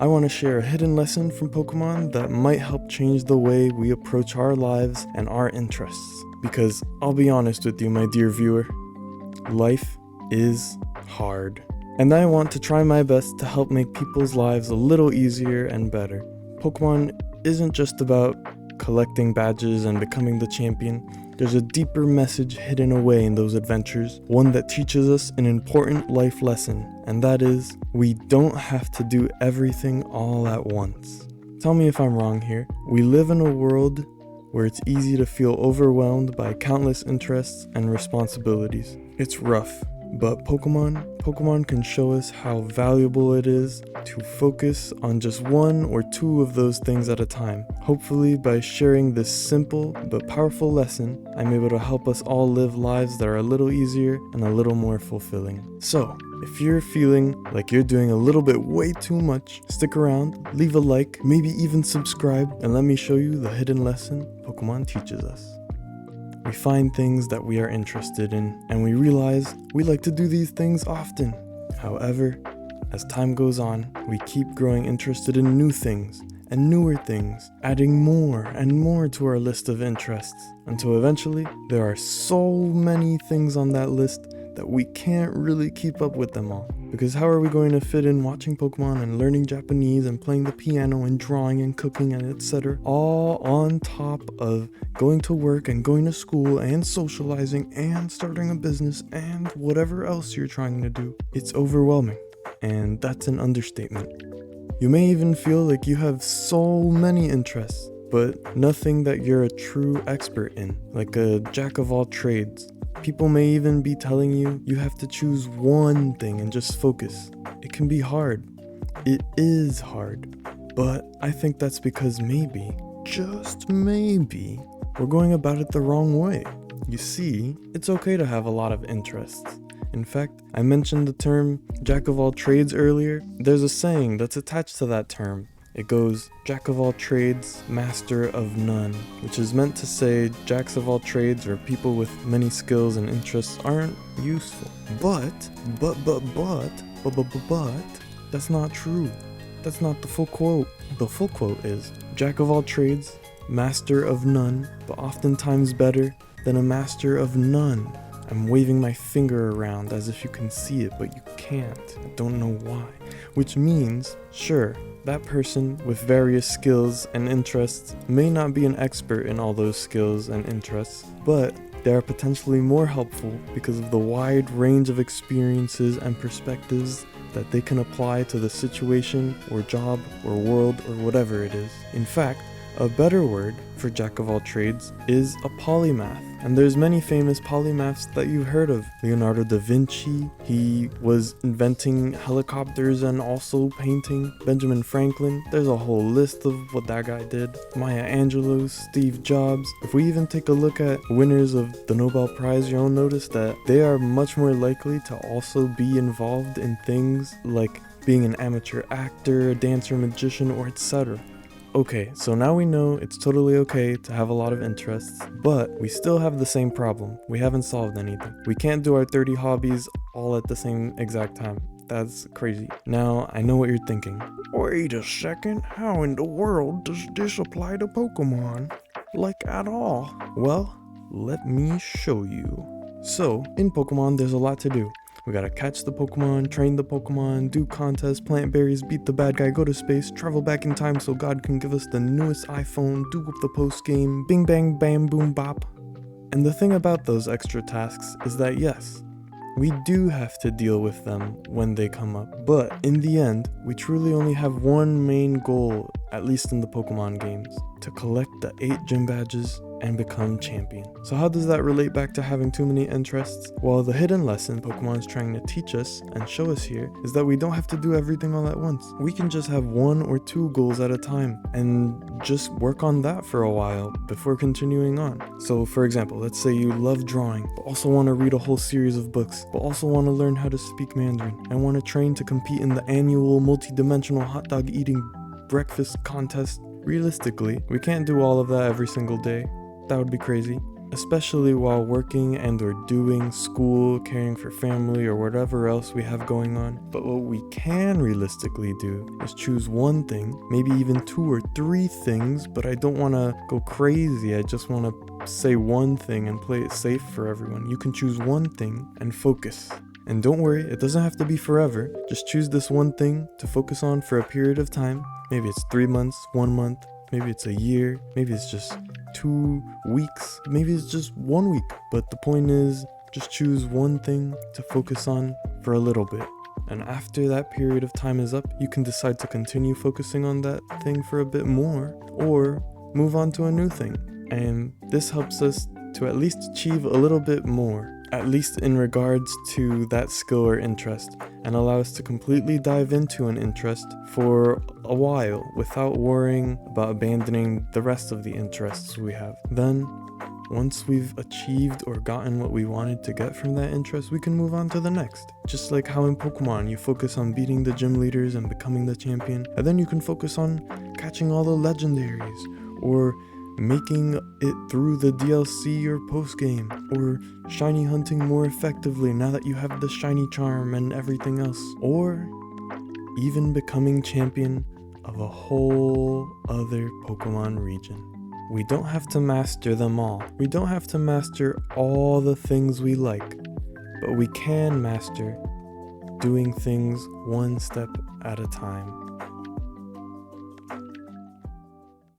I want to share a hidden lesson from Pokemon that might help change the way we approach our lives and our interests. Because I'll be honest with you, my dear viewer, life is hard. And I want to try my best to help make people's lives a little easier and better. Pokemon isn't just about collecting badges and becoming the champion. There's a deeper message hidden away in those adventures, one that teaches us an important life lesson, and that is, we don't have to do everything all at once. Tell me if I'm wrong here. We live in a world where it's easy to feel overwhelmed by countless interests and responsibilities. It's rough, but Pokemon can show us how valuable it is to focus on just one or two of those things at a time. Hopefully, by sharing this simple but powerful lesson, I'm able to help us all live lives that are a little easier and a little more fulfilling. So, if you're feeling like you're doing a little bit way too much, stick around, leave a like, maybe even subscribe, and let me show you the hidden lesson Pokemon teaches us. We find things that we are interested in, and we realize we like to do these things often. However, as time goes on, we keep growing interested in new things and newer things, adding more and more to our list of interests, until eventually there are so many things on that list that we can't really keep up with them all. Because how are we going to fit in watching Pokemon and learning Japanese and playing the piano and drawing and cooking and etc. all on top of going to work and going to school and socializing and starting a business and whatever else you're trying to do? It's overwhelming, and that's an understatement. You may even feel like you have so many interests, but nothing that you're a true expert in, like a jack of all trades. People may even be telling you you have to choose one thing and just focus. It can be hard. It is hard. But I think that's because maybe, just maybe, we're going about it the wrong way. You see, it's okay to have a lot of interests. In fact, I mentioned the term jack of all trades earlier. There's a saying that's attached to that term. It goes, jack of all trades, master of none, which is meant to say jacks of all trades or people with many skills and interests aren't useful. But, that's not true. That's not the full quote. The full quote is, jack of all trades, master of none, but oftentimes better than a master of none. I'm waving my finger around as if you can see it, but you can't. I don't know why. Which means, sure, that person with various skills and interests may not be an expert in all those skills and interests, but they are potentially more helpful because of the wide range of experiences and perspectives that they can apply to the situation or job or world or whatever it is. In fact, a better word for jack of all trades is a polymath. And there's many famous polymaths that you've heard of. Leonardo da Vinci, he was inventing helicopters and also painting. Benjamin Franklin, there's a whole list of what that guy did. Maya Angelou, Steve Jobs. If we even take a look at winners of the Nobel Prize, you'll notice that they are much more likely to also be involved in things like being an amateur actor, a dancer, magician, or etc. Okay, so now we know it's totally okay to have a lot of interests, but we still have the same problem. We haven't solved anything. We can't do our 30 hobbies all at the same exact time. That's crazy. Now, I know what you're thinking. Wait a second, how in the world does this apply to Pokemon? Like at all? Well, let me show you. So, in Pokemon, there's a lot to do. We gotta catch the Pokemon, train the Pokemon, do contests, plant berries, beat the bad guy, go to space, travel back in time so God can give us the newest iPhone, do up the post game, bing bang bam boom bop. And the thing about those extra tasks is that yes, we do have to deal with them when they come up, but in the end, we truly only have one main goal, at least in the Pokemon games, to collect the 8 gym badges and become champion. So how does that relate back to having too many interests? Well, the hidden lesson Pokemon is trying to teach us and show us here is that we don't have to do everything all at once. We can just have 1 or 2 goals at a time and just work on that for a while before continuing on. So for example, let's say you love drawing, but also want to read a whole series of books, but also want to learn how to speak Mandarin and want to train to compete in the annual multi-dimensional hot dog eating breakfast contest. Realistically, we can't do all of that every single day. That would be crazy. especially while working and or doing school, caring for family, or whatever else we have going on. But what we can realistically do is choose one thing, maybe even 2 or 3 things, but I don't want to go crazy. I just want to say one thing and play it safe for everyone. You can choose one thing and focus. And don't worry, it doesn't have to be forever. Just choose this one thing to focus on for a period of time. Maybe it's 3 months, 1 month, maybe it's a year, maybe it's just 2 weeks, maybe it's just 1 week. But the point is, just choose one thing to focus on for a little bit. And after that period of time is up, you can decide to continue focusing on that thing for a bit more, or move on to a new thing. And this helps us to at least achieve a little bit more, at least in regards to that skill or interest, and allow us to completely dive into an interest for a while without worrying about abandoning the rest of the interests we have. Then, once we've achieved or gotten what we wanted to get from that interest, we can move on to the next. Just like how in Pokemon, you focus on beating the gym leaders and becoming the champion, and then you can focus on catching all the legendaries, or making it through the DLC or post-game, or shiny hunting more effectively now that you have the shiny charm and everything else, or even becoming champion of a whole other Pokemon region. We don't have to master them all. We don't have to master all the things we like, but we can master doing things one step at a time.